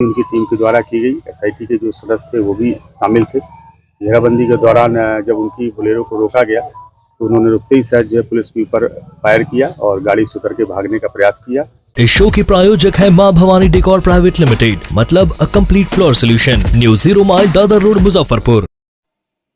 उनकी टीम के द्वारा की गई। एसआईटी के जो सदस्य थे वो भी शामिल थे। घेराबंदी के दौरान जब उनकी बोलेरो को रोका गया तो उन्होंने रुकते ही शायद जो है पुलिस के ऊपर फायर किया और गाड़ी से उतर के भागने का प्रयास किया। इस शो के प्रायोजक है मां भवानी डेकोर प्राइवेट लिमिटेड, मतलब a complete floor solution, new 0 mile Dadar road, Muzaffarpur.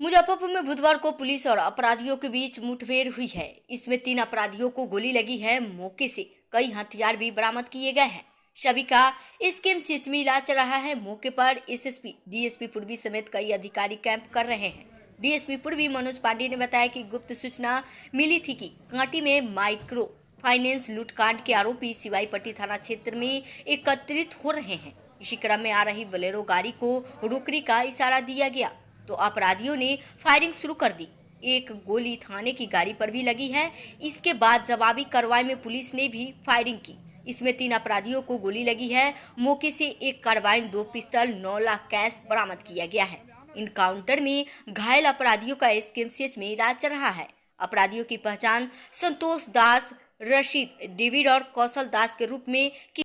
Muzaffarpur में बुधवार को पुलिस और अपराधियों के बीच मुठभेड़ हुई है। इसमें 3 अपराधियों को गोली लगी है। मौके से कई हथियार भी बरामद किए गए हैं। सभी का एसकेएमसीएच में इलाज चल रहा है। मौके पर एसएसपी, डीएसपी पूर्वी समेत कई अधिकारी कैंप कर रहे हैं। डीएसपी पूर्वी मनोज पांडे ने बताया कि गुप्त सूचना मिली थी कि कांटी में माइक्रो फाइनेंस लूटकांड के आरोपी सिवाईपट्टी थाना क्षेत्र में एकत्रित हो रहे हैं। इसी क्रम में आ रही बोलेरो गाड़ी को रोकने का इशारा दिया गया तो अपराधियों ने फायरिंग शुरू कर दी। एक गोली थाने की गाड़ी पर भी लगी है। इसके बाद जवाबी कार्रवाई में पुलिस ने भी फायरिंग की। इसमें 3 अपराधियों को गोली लगी है। मौके से एक कार्बाइन, 2 पिस्टल, 9 लाख कैश बरामद किया गया है। इनकाउंटर में घायल अपराधियों का एसकेएमसीएच में इलाज चल रहा है। अपराधियों की पहचान संतोष दास, रशीद, डेविड और कौशल दास के रूप में की।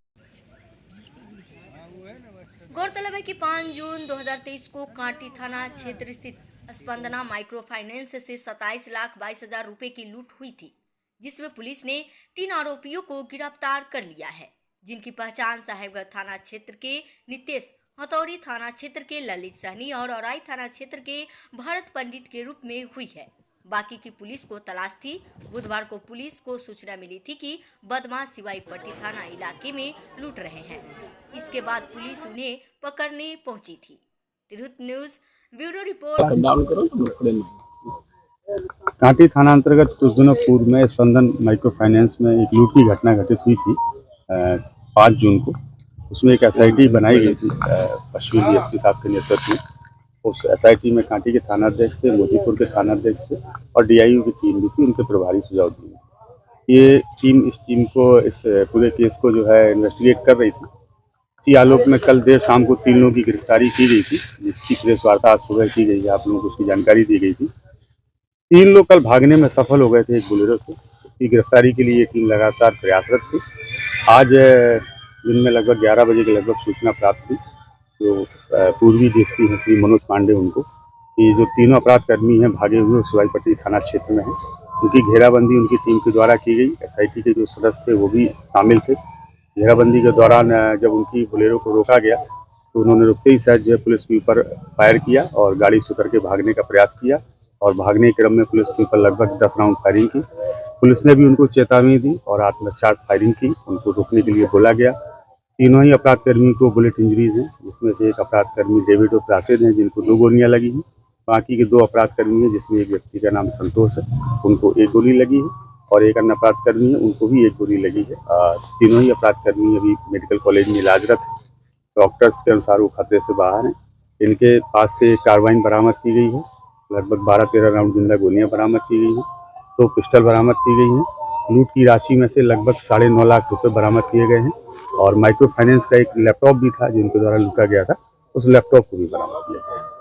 गौरतलब है कि 5 जून 2023 को कांटी थाना क्षेत्र स्थित स्पंदना माइक्रो फाइनेंस से 27,22,000 रुपए की लूट हुई थी, जिसमें पुलिस ने 3 आरोपियों को गिरफ्तार कर लिया है, जिनकी पहचान साहेबगंज थाना क्षेत्र के नितेश, हथौड़ी थाना क्षेत्र के ललित सहनी और औराई थाना क्षेत्र के भरत पंडित के रूप में हुई है। बाकी की पुलिस को तलाश थी। बुधवार को पुलिस को सूचना मिली थी कि बदमाश सिवाईपट्टी थाना इलाके में लूट रहे हैं। इसके बाद पुलिस उन्हें पकड़ने पहुंची थी। Tirhut news bureau report. Kanti थाना अंतर्गत कुछ दिनों पूर्व में स्पंदन माइक्रो फाइनेंस में एक लूट की घटना घटित हुई थी 5 जून को। उसमें एक एसआईटी बनाई गई थी पश्चिमी डीएसपी साहब के नेतृत्व में। उस एसआईटी में कांटी के थाना अध्यक्ष थे, मोतीपुर के थाना अध्यक्ष थे और डीआईयू की टीम भी थी। उनके प्रभारी सुझाव दिए। ये टीम इस पूरे केस को जो है इन्वेस्टिगेट कर रही थी। इसी आलोक में कल देर शाम को 3 लोगों की गिरफ्तारी की गई थी, जिसकी प्रेस वार्ता आज सुबह की गई है। आप लोगों को उसकी जानकारी दी गई थी। 3 लोग कल भागने में सफल हो गए थे एक बोलेरो से। इसकी गिरफ्तारी के लिए ये टीम लगातार प्रयासरत थी। आज दिन में लगभग 11 बजे के लगभग सूचना प्राप्त हुई जो पूर्वी डीएसपी हैं श्री मनोज पांडे उनको, कि जो तीनों अपराध कर्मी हैं भागे हुए सिवाईपट्टी थाना क्षेत्र में हैं। उनकी घेराबंदी उनकी टीम के द्वारा की गई। एसआईटी के जो सदस्य थे वो भी शामिल थे। घेराबंदी के दौरान जब उनकी बोलेरो को रोका गया तो उन्होंने रुकते ही शायद जो है पुलिस के ऊपर फायर किया और गाड़ी से उतर के भागने का प्रयास किया और भागने के क्रम में पुलिस के ऊपर लगभग 10 राउंड फायरिंग की। पुलिस ने भी उनको चेतावनी दी और आत्मरक्षा फायरिंग की। उनको रोकने के लिए बोला गया। तीनों ही अपराध कर्मी को बुलेट इंजरीज हैं, जिसमें से एक अपराध कर्मी डेविड और राशिद हैं जिनको 2 गोलियां लगी हैं। बाकी के 2 अपराध कर्मी हैं जिसमें एक व्यक्ति का नाम संतोष है, उनको 1 गोली लगी है और एक अन्य अपराध कर्मी है, उनको भी 1 गोली लगी है। तीनों ही अपराध कर्मी अभी मेडिकल कॉलेज में इलाजरत है। डॉक्टर्स के अनुसार वो खतरे से बाहर हैं। इनके पास से कार्बाइन बरामद की गई है। लगभग 12-13 राउंड जिंदा गोलियां बरामद की गई हैं। 2 पिस्टल बरामद की गई हैं। लूट की राशि में से लगभग 9.5 लाख रुपए बरामद किए गए हैं और माइक्रो फाइनेंस का एक लैपटॉप भी था जिनके द्वारा लूटा गया था, उस लैपटॉप को भी बरामद किया गया है।